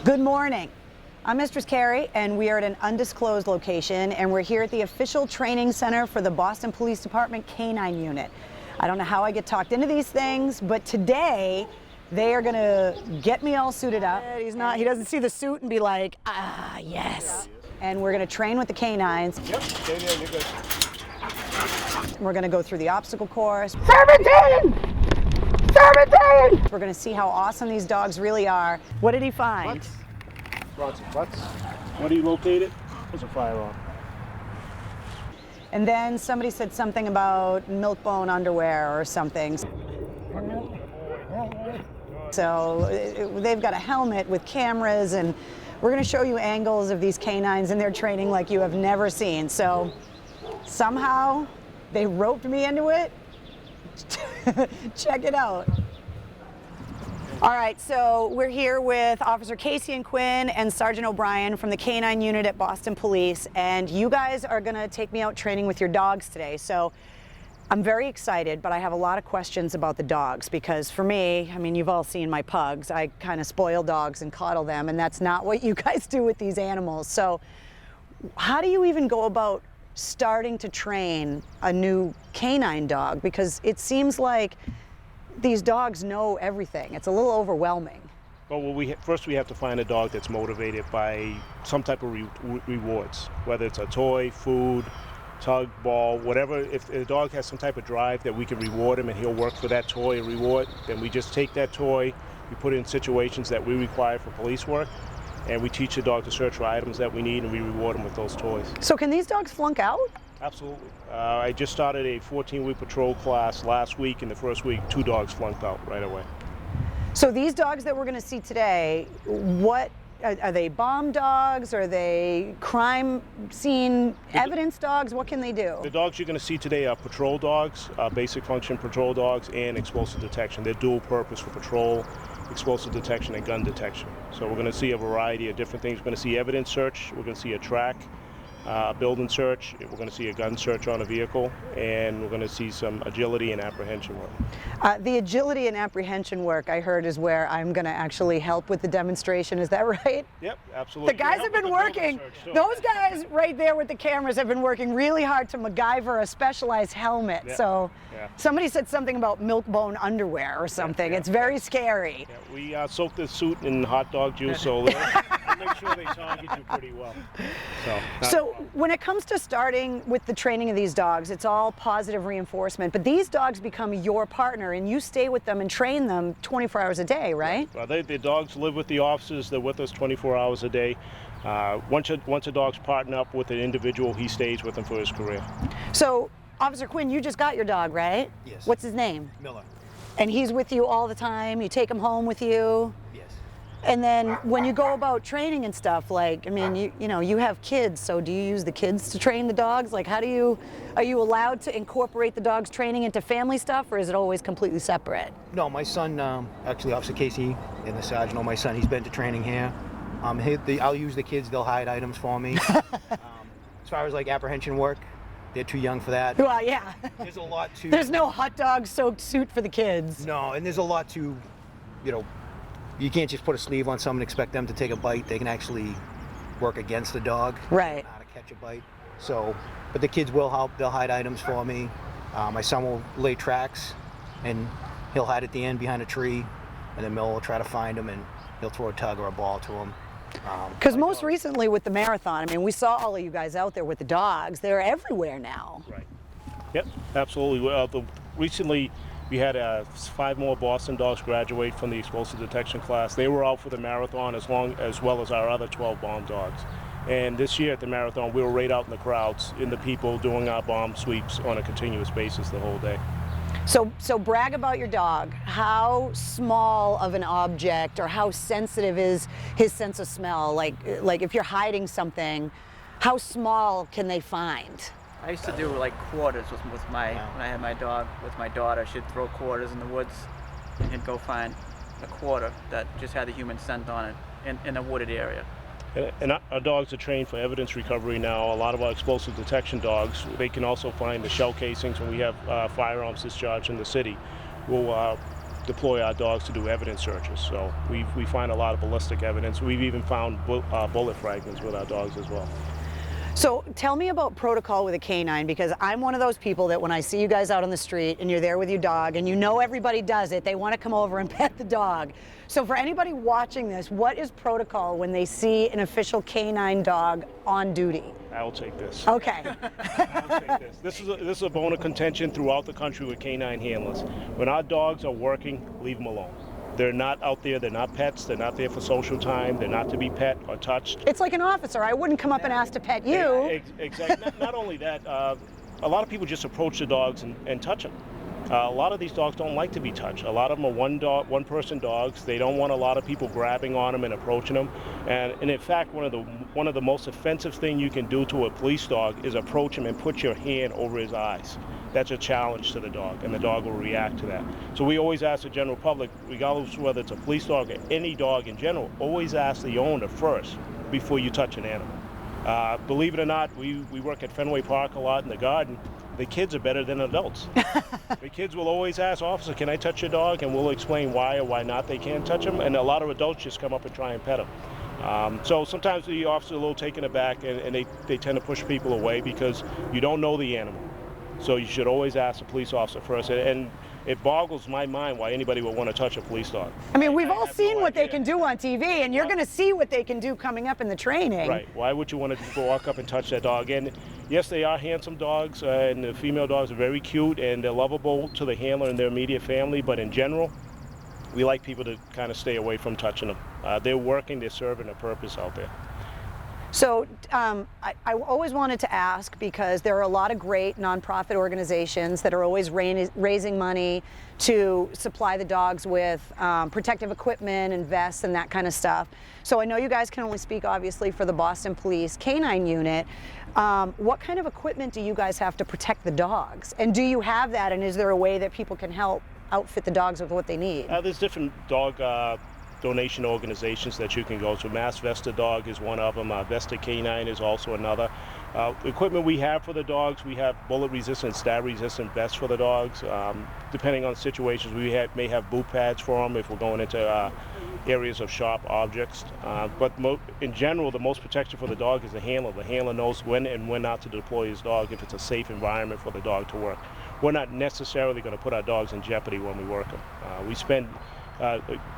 Good morning. I'm Mistress Carrie, and we are at an undisclosed location, and we're here at the official training center for the Boston Police Department Canine Unit. I don't know how I get talked into these things, but today they are gonna get me all suited up. He doesn't see the suit and be like, ah, yes. And we're gonna train with the canines. Yep, stay there, you're good. We're gonna go through the obstacle course. 17! 17! We're gonna see how awesome these dogs really are. What did he find? Lots of butts. When he located, there's a firearm. And then somebody said something about milk bone underwear or something. So they've got a helmet with cameras, and we're going to show you angles of these canines in their training like you have never seen. So somehow they roped me into it. Check it out. All right, so we're here with Officer Caisey and Quinn and Sergeant O'Brien from the Canine Unit at Boston Police, and you guys are gonna take me out training with your dogs today. So I'm very excited, but I have a lot of questions about the dogs because for me, I mean, you've all seen my pugs. I kind of spoil dogs and coddle them, and that's not what you guys do with these animals. So how do you even go about starting to train a new canine dog? Because it seems like these dogs know everything. It's a little overwhelming. Well, first we have to find a dog that's motivated by some type of rewards, whether it's a toy, food, tug, ball, whatever. If the dog has some type of drive that we can reward him and he'll work for that toy or reward, then we just take that toy, we put it in situations that we require for police work, and we teach the dog to search for items that we need, and we reward them with those toys. So can these dogs flunk out? Absolutely. I just started a 14-week patrol class last week. In the first week, 2 dogs flunked out right away. So these dogs that we're going to see today, what are they? Bomb dogs? Are they crime scene evidence dogs? What can they do? The dogs you're going to see today are patrol dogs, basic function patrol dogs, and explosive detection. They're dual purpose for patrol, explosive detection, and gun detection. So we're going to see a variety of different things. We're going to see evidence search. We're going to see a track. Building search, we're going to see a gun search on a vehicle, and we're going to see some agility and apprehension work. The agility and apprehension work, I heard, is where I'm going to actually help with the demonstration. Is that right? Yep, absolutely. The guys have been working. Those guys right there with the cameras have been working really hard to MacGyver a specialized helmet. Yeah. So yeah. Somebody said something about milk bone underwear or something. It's very scary. Yeah, we soak the suit in hot dog juice, so we'll make sure they target you pretty well. So when it comes to starting with the training of these dogs, it's all positive reinforcement, but these dogs become your partner and you stay with them and train them 24 hours a day, right? Well, the dogs live with the officers. They're with us 24 hours a day. Once a dog's partnered up with an individual, he stays with them for his career. So, Officer Quinn, you just got your dog, right? Yes. What's his name? Miller. And he's with you all the time? You take him home with you? Yes. And then when you go about training and stuff, like, I mean, you know, you have kids, so do you use the kids to train the dogs? Like, are you allowed to incorporate the dog's training into family stuff, or is it always completely separate? No, my son, actually Officer Caisey and the sergeant, my son, he's been to training here. I'll use the kids, they'll hide items for me. As far as like apprehension work, they're too young for that. Well, yeah. There's a lot to... There's no hot dog soaked suit for the kids. No, and there's a lot to, you know, you can't just put a sleeve on someone and expect them to take a bite. They can actually work against the dog. Right. How to catch a bite. So, but the kids will help. They'll hide items for me. My son will lay tracks, and he'll hide at the end behind a tree, and then Mel will try to find him, and he'll throw a tug or a ball to him. Because most recently with the marathon, I mean, we saw all of you guys out there with the dogs. They're everywhere now. Right. Yep, absolutely. Recently, we had 5 more Boston dogs graduate from the explosive detection class. They were out for the marathon as well as our other 12 bomb dogs. And this year at the marathon, we were right out in the crowds, in the people doing our bomb sweeps on a continuous basis the whole day. So brag about your dog. How small of an object or how sensitive is his sense of smell? Like if you're hiding something, how small can they find? I used to do like quarters with when I had my dog with my daughter. She'd throw quarters in the woods and he'd go find a quarter that just had the human scent on it in a wooded area. And our dogs are trained for evidence recovery now. A lot of our explosive detection dogs, they can also find the shell casings when we have firearms discharged in the city. We'll deploy our dogs to do evidence searches. So we find a lot of ballistic evidence. We've even found bullet fragments with our dogs as well. So tell me about protocol with a canine, because I'm one of those people that when I see you guys out on the street and you're there with your dog and you know everybody does it, they want to come over and pet the dog. So for anybody watching this, what is protocol when they see an official canine dog on duty? I'll take this. Okay. I'll take this. This is a bone of contention throughout the country with canine handlers. When our dogs are working, leave them alone. They're not out there, they're not pets, they're not there for social time, they're not to be pet or touched. It's like an officer. I wouldn't come up and ask to pet you. Exactly. Not only that, a lot of people just approach the dogs and touch them. A lot of these dogs don't like to be touched. A lot of them are one-person dogs. They don't want a lot of people grabbing on them and approaching them. And in fact, one of the most offensive things you can do to a police dog is approach him and put your hand over his eyes. That's a challenge to the dog, and the dog will react to that. So we always ask the general public, regardless of whether it's a police dog or any dog in general, always ask the owner first before you touch an animal. Believe it or not, we work at Fenway Park a lot in the garden. The kids are better than adults. The kids will always ask, officer, can I touch your dog? And we'll explain why or why not they can't touch them. And a lot of adults just come up and try and pet them. So sometimes the officer is a little taken aback, and they tend to push people away because you don't know the animal. So you should always ask the police officer first. And it boggles my mind why anybody would want to touch a police dog. I mean, we've all seen what they can do on TV, and you're going to see what they can do coming up in the training. Right. Why would you want to walk up and touch that dog? And yes, they are handsome dogs, and the female dogs are very cute, and they're lovable to the handler and their immediate family. But in general, we like people to kind of stay away from touching them. They're working, they're serving a purpose out there. So I always wanted to ask, because there are a lot of great nonprofit organizations that are always raising money to supply the dogs with protective equipment and vests and that kind of stuff. So I know you guys can only speak obviously for the Boston Police Canine Unit. What kind of equipment do you guys have to protect the dogs? And do you have that, and is there a way that people can help outfit the dogs with what they need? There's different dog donation organizations that you can go to. Mass Vesta Dog is one of them. Vesta Canine is also another. Equipment we have for the dogs, we have bullet-resistant, stab-resistant vests for the dogs. Depending on situations, we may have boot pads for them if we're going into areas of sharp objects. But in general, the most protection for the dog is the handler. The handler knows when and when not to deploy his dog if it's a safe environment for the dog to work. We're not necessarily going to put our dogs in jeopardy when we work them. We spend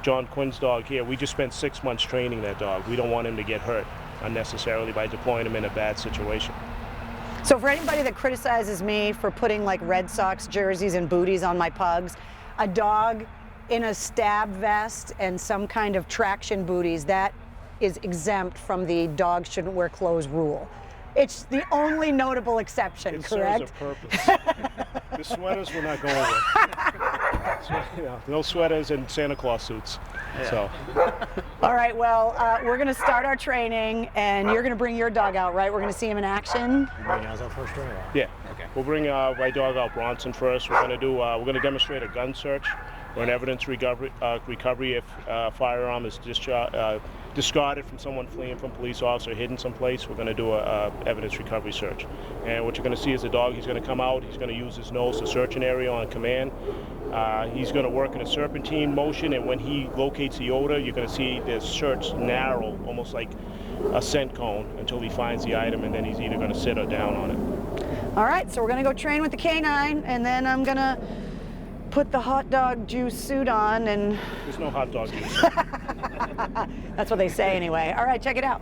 John Quinn's dog here, we just spent 6 months training that dog. We don't want him to get hurt unnecessarily by deploying him in a bad situation. So for anybody that criticizes me for putting like Red Sox jerseys and booties on my pugs, a dog in a stab vest and some kind of traction booties, that is exempt from the dog shouldn't wear clothes rule. It's the only notable exception, correct? It serves a purpose. The sweaters we're not going with. So, no sweaters and Santa Claus suits. Yeah. So. All right, well, we're going to start our training, and you're going to bring your dog out, right? We're going to see him in action. Bring ours out first, or? Yeah. Okay. We'll bring my dog out, Bronson, first. We're going to demonstrate a gun search or an evidence recovery if a firearm is discarded from someone fleeing from police officer, hidden someplace. We're going to do a evidence recovery search. And what you're going to see is the dog, he's going to come out, he's going to use his nose to search an area on command. He's going to work in a serpentine motion, and when he locates the odor, you're going to see the search narrow, almost like a scent cone, until he finds the item, and then he's either going to sit or down on it. All right, so we're going to go train with the canine, and then I'm going to put the hot dog juice suit on, and... There's no hot dog juice. That's what they say anyway. All right, check it out.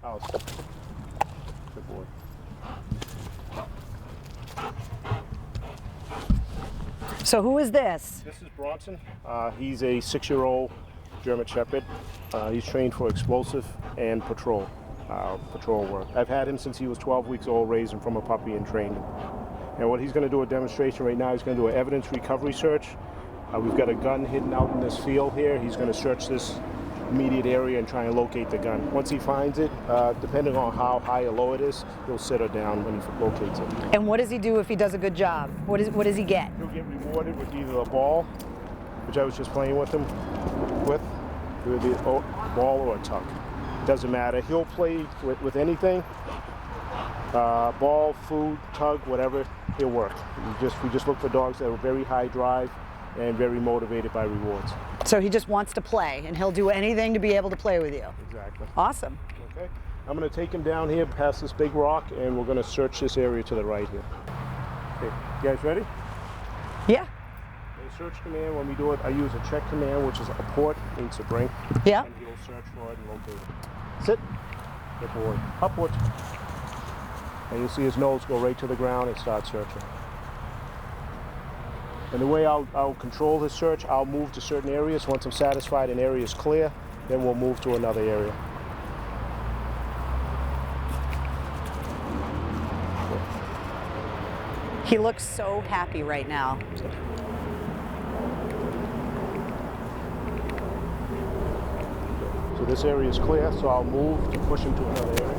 Oh, good boy. So who is this? This is Bronson. He's a 6-year-old German Shepherd. He's trained for explosive and patrol work. I've had him since he was 12 weeks old, raised him from a puppy and trained him. And what he's going to do a demonstration right now, he's going to do an evidence recovery search. We've got a gun hidden out in this field here. He's going to search this immediate area and try and locate the gun. Once he finds it, depending on how high or low it is, he'll sit or down when he locates it. And what does he do if he does a good job? What does he get? He'll get rewarded with either a ball, which I was just playing with him with, either a ball or a tuck. Doesn't matter. He'll play with anything. Ball, food, tug, whatever, he'll work. We just look for dogs that have very high drive and very motivated by rewards. So he just wants to play, and he'll do anything to be able to play with you. Exactly. Awesome. Okay. I'm going to take him down here past this big rock, and we're going to search this area to the right here. Okay, you guys ready? Yeah. The search command, when we do it, I use a check command, which is apport, means to bring. Yeah. And he'll search for it and locate it. Sit. Good boy. Upward. And you'll see his nose go right to the ground and start searching. And the way I'll control his search, I'll move to certain areas. Once I'm satisfied an area is clear, then we'll move to another area. He looks so happy right now. So this area is clear, so I'll move to push him to another area.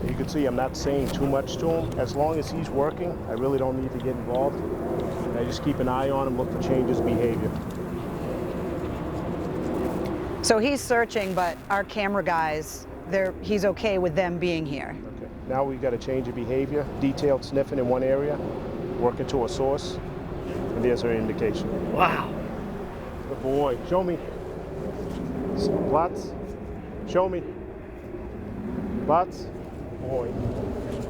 You can see I'm not saying too much to him. As long as he's working, I really don't need to get involved. I just keep an eye on him, look for changes in behavior. So he's searching, but our camera guys, he's okay with them being here. Okay. Now we've got a change of behavior, detailed sniffing in one area, working to a source, and there's our indication. Wow. Good boy. Show me. Lots. Show me. Lots. Boy.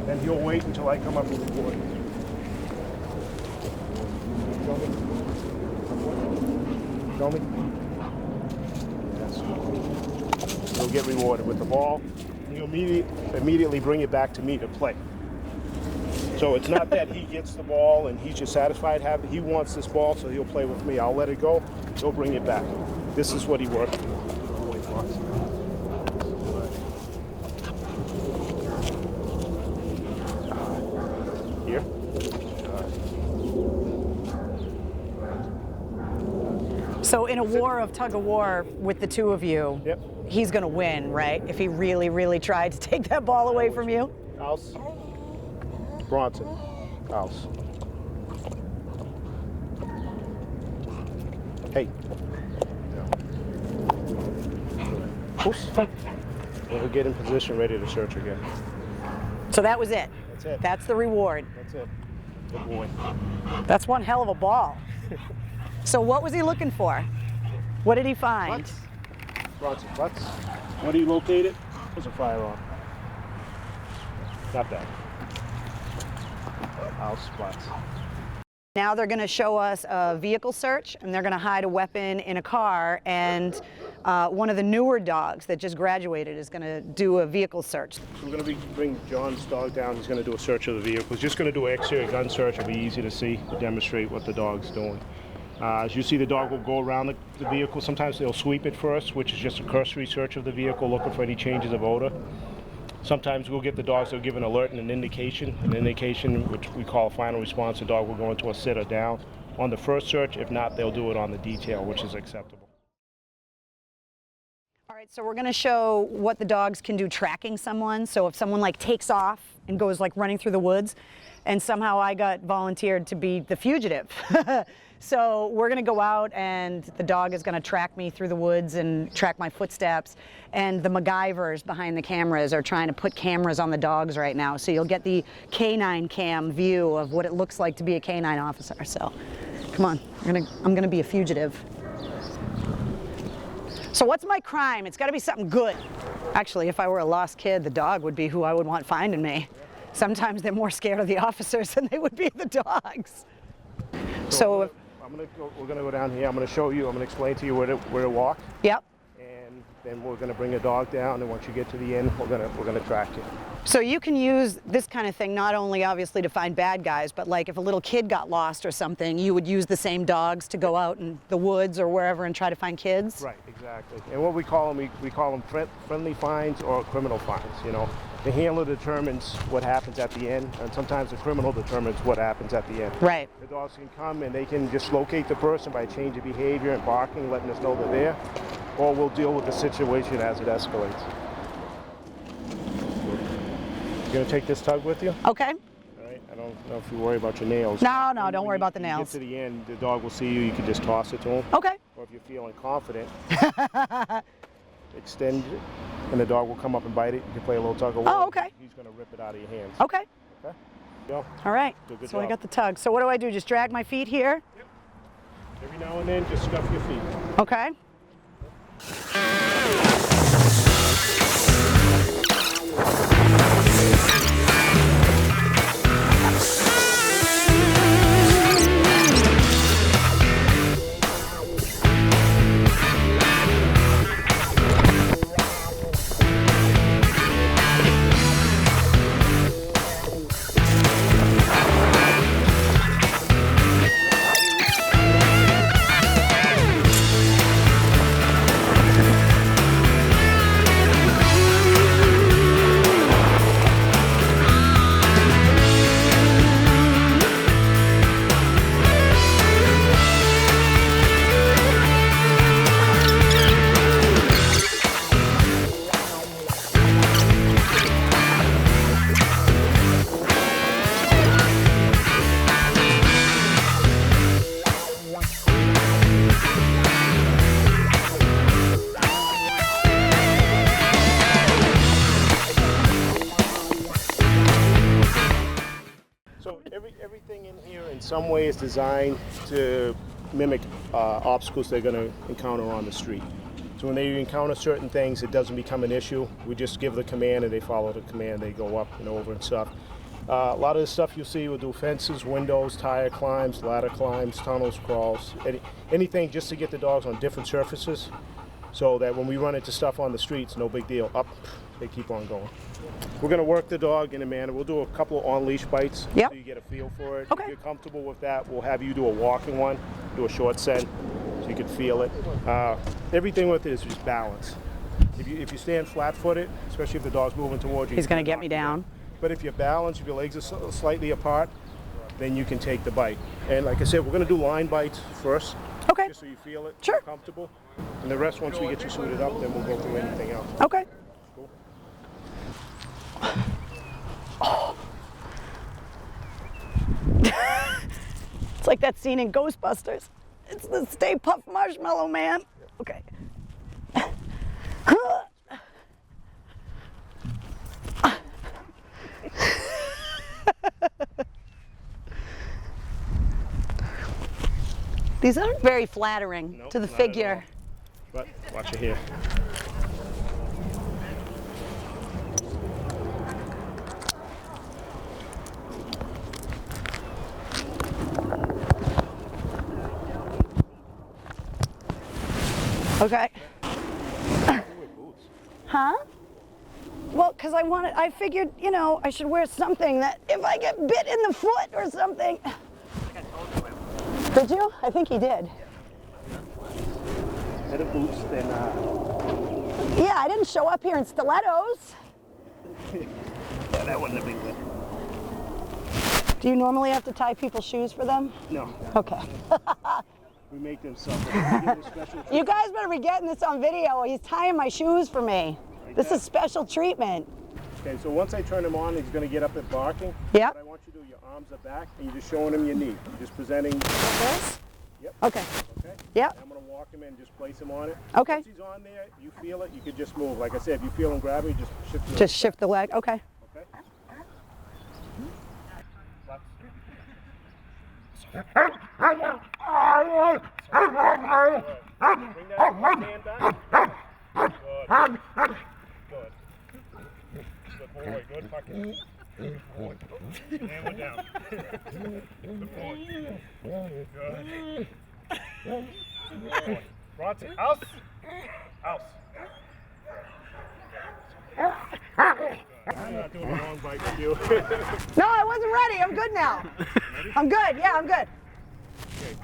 Then he'll wait until I come up with the boy. Show me. Show me. Yes. He'll get rewarded with the ball. He'll immediately bring it back to me to play. So it's not that he gets the ball and he's just satisfied. He wants this ball, so he'll play with me. I'll let it go. He'll bring it back. This is what he works for. Here. So in a war of tug of war with the two of you, Yep. he's going to win, right? If he really, really tried to take that ball away from you? House. Bronson. House. Hey. Oops. We'll get in position, ready to search again. So that was it? That's it. That's the reward. That's it. Good boy. That's one hell of a ball. So what was he looking for? What did he find? Butts. Bronson butts. What do you locate it? There's a firearm. Not bad. House butts. Now they're going to show us a vehicle search, and they're going to hide a weapon in a car, and one of the newer dogs that just graduated is going to do a vehicle search. So we're going to bring John's dog down. He's going to do a search of the vehicle. He's just going to do an exterior gun search. It'll be easy to see, to demonstrate what the dog's doing. As you see, the dog will go around the vehicle. Sometimes they'll sweep it first, which is just a cursory search of the vehicle, looking for any changes of odor. Sometimes we'll get the dogs, they'll give an alert and an indication which we call a final response. The dog will go into a sit or down on the first search. If not, they'll do it on the detail, which is acceptable. All right, so we're going to show what the dogs can do tracking someone. So if someone like takes off and goes like running through the woods, and somehow I got volunteered to be the fugitive. So we're going to go out, and the dog is going to track me through the woods and track my footsteps. And the MacGyvers behind the cameras are trying to put cameras on the dogs right now. So you'll get the canine cam view of what it looks like to be a canine officer. So come on, I'm going to be a fugitive. So what's my crime? It's got to be something good. Actually, if I were a lost kid, the dog would be who I would want finding me. Sometimes they're more scared of the officers than they would be the dogs. So we're going to go down here. I'm going to show you. I'm going to explain to you where to walk. Yep. And then we're going to bring a dog down. And once you get to the end, we're going to track you. So you can use this kind of thing not only obviously to find bad guys, but like if a little kid got lost or something, you would use the same dogs to go out in the woods or wherever and try to find kids. Right. Exactly. And what we call them, we call them friendly finds or criminal finds. You know, the handler determines what happens at the end, and sometimes the criminal determines what happens at the end. Right. The dogs can come and they can just locate the person by change of behavior and barking, letting us know they're there, or we'll deal with the situation as it escalates. You're going to take this tug with you? Okay. All right. I don't know if you worry about your nails. No, don't worry about the When you nails. get to the end, the dog will see you. You can just toss it to him. Okay. Or if you're feeling confident, extend it, and the dog will come up and bite it. You can play a little tug of war. Oh, okay. He's going to rip it out of your hands. Okay. Okay? Go. All right. Good So I job. got the tug. So what do I do? Just drag my feet here? Yep. Every now and then, just scuff your feet. Okay. Everything in here in some way is designed to mimic obstacles they're going to encounter on the street. So when they encounter certain things, it doesn't become an issue. We just give the command and they follow the command. They go up and over and stuff. A lot of the stuff you'll see will do fences, windows, tire climbs, ladder climbs, tunnels, crawls, anything just to get the dogs on different surfaces so that when we run into stuff on the streets, no big deal. Up, they keep on going. We're going to work the dog in a manner. We'll do a couple of on-leash bites Yep. so you get a feel for it. Okay. If you're comfortable with that, we'll have you do a walking one, do a short set so you can feel it. Everything with it is just balance. If you stand flat-footed, especially if the dog's moving towards you, He's going to get me down. But if you're balanced, if your legs are slightly apart, then you can take the bite. And like I said, we're going to do line bites first. Okay. Just so you feel it, Sure. feel comfortable. And the rest, once we get you suited up, then we'll go through anything else. Okay. Cool. It's like that scene in Ghostbusters. It's the Stay Puft Marshmallow Man. Okay. These aren't very flattering Nope, to the not at figure. all. But watch it here. Okay. Huh? Well, because I figured, you know, I should wear something that if I get bit in the foot or something. Did you? I think he did. Better boots than Yeah, I didn't show up here in stilettos. yeah, that wasn't a big one. Do you normally have to tie people's shoes for them? No, Okay. we make them suffer. We give them special You guys better be getting this on video. He's tying my shoes for me. This is special treatment. Okay, so once I turn him on, he's going to get up and barking. Yep. What I want you to do, your arms are back, and you're just showing him your knee. You're just presenting. This? Yep. Okay. Okay. Yep. I'm going to walk him in, just place him on it. Okay. Once he's on there, you feel it, you can just move. Like I said, if you feel him grabbing, just shift your Just shift the leg. Okay. Okay. Bring that hand back. Good. Good. Good boy. Good fucking. Good boy. And we're down. Good boy. Good. Good boy. Bronte. House. House. I'm not doing a long bite with you. No, I wasn't ready. I'm good now. Ready? I'm good. Yeah, I'm good. Okay,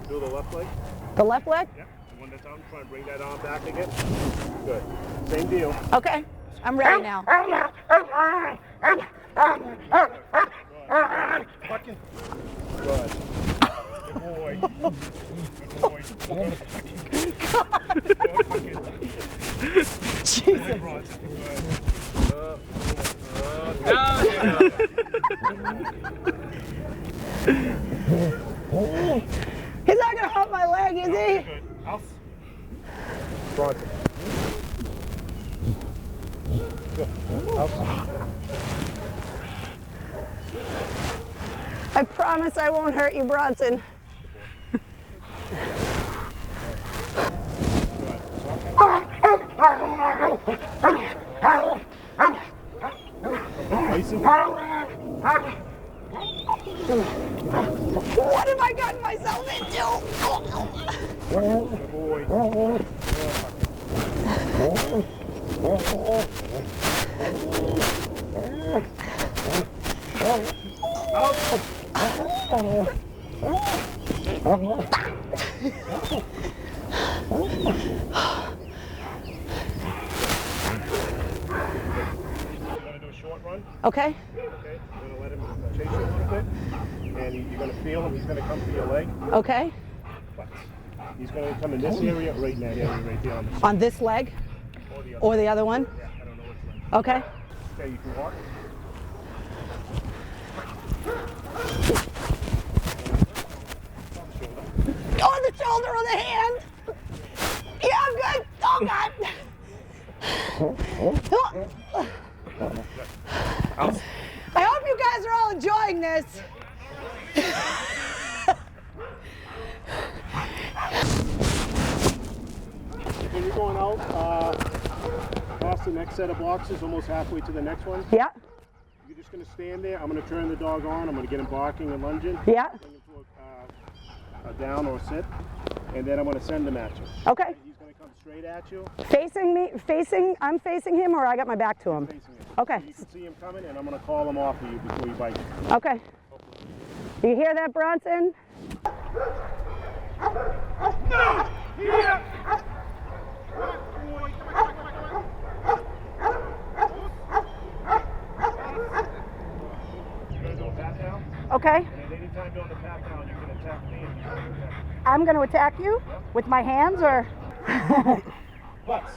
do the left leg. The left leg? Yep. One at a time. Try and bring that arm back again. Good. Same deal. Okay. I'm ready now. Fucking. Good. Good boy. Good boy. Good fucking. Jesus. He's not gonna hump my leg, is he? Good. House. Bronson. Good. Out. I promise I won't hurt you, Bronson. What have I gotten myself into? Good boy. Run. Okay. Okay. You're gonna let him chase you a little bit, and you're gonna feel him. He's gonna come for your leg. Okay. But he's gonna come in this area, right in that area, right there on the side. On this leg? Or the other one? Yeah, I don't know which leg. Okay. Okay, you can walk. On the shoulder or the hand? Yeah, I'm good. Oh, God. I hope you guys are all enjoying this. When you're going out, past the next set of boxes, almost halfway to the next one, Yeah. you're just going to stand there. I'm going to turn the dog on. I'm going to get him barking and lunging. Yeah. Bring him to a down or a sit, and then I'm going to send him at you. Okay. He's going to come straight at you. Facing me, I'm facing him, or I got my back to him? Facing him. Okay. You can see him coming, and I'm going to call him off of you before you bite. Okay. Do you hear that, Bronson? No! Here! Okay. And at any time during the pat down, you can attack me and you can attack me. I'm going to attack you with my hands, or? Butts.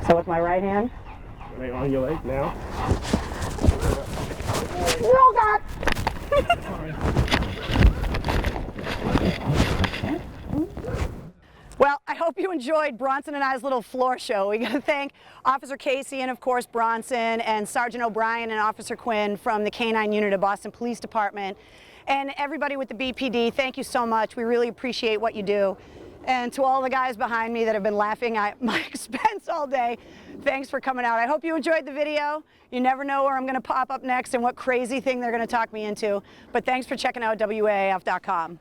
So with my right hand? Right on your leg now. Oh, God. Well, I hope you enjoyed Bronson and I's little floor show. We got to thank Officer Caisey and, of course, Bronson, and Sergeant O'Brien and Officer Quinn from the K-9 unit of Boston Police Department, and everybody with the BPD. Thank you so much. We really appreciate what you do. And to all the guys behind me that have been laughing at my expense all day, thanks for coming out. I hope you enjoyed the video. You never know where I'm going to pop up next and what crazy thing they're going to talk me into. But thanks for checking out WAAF.com.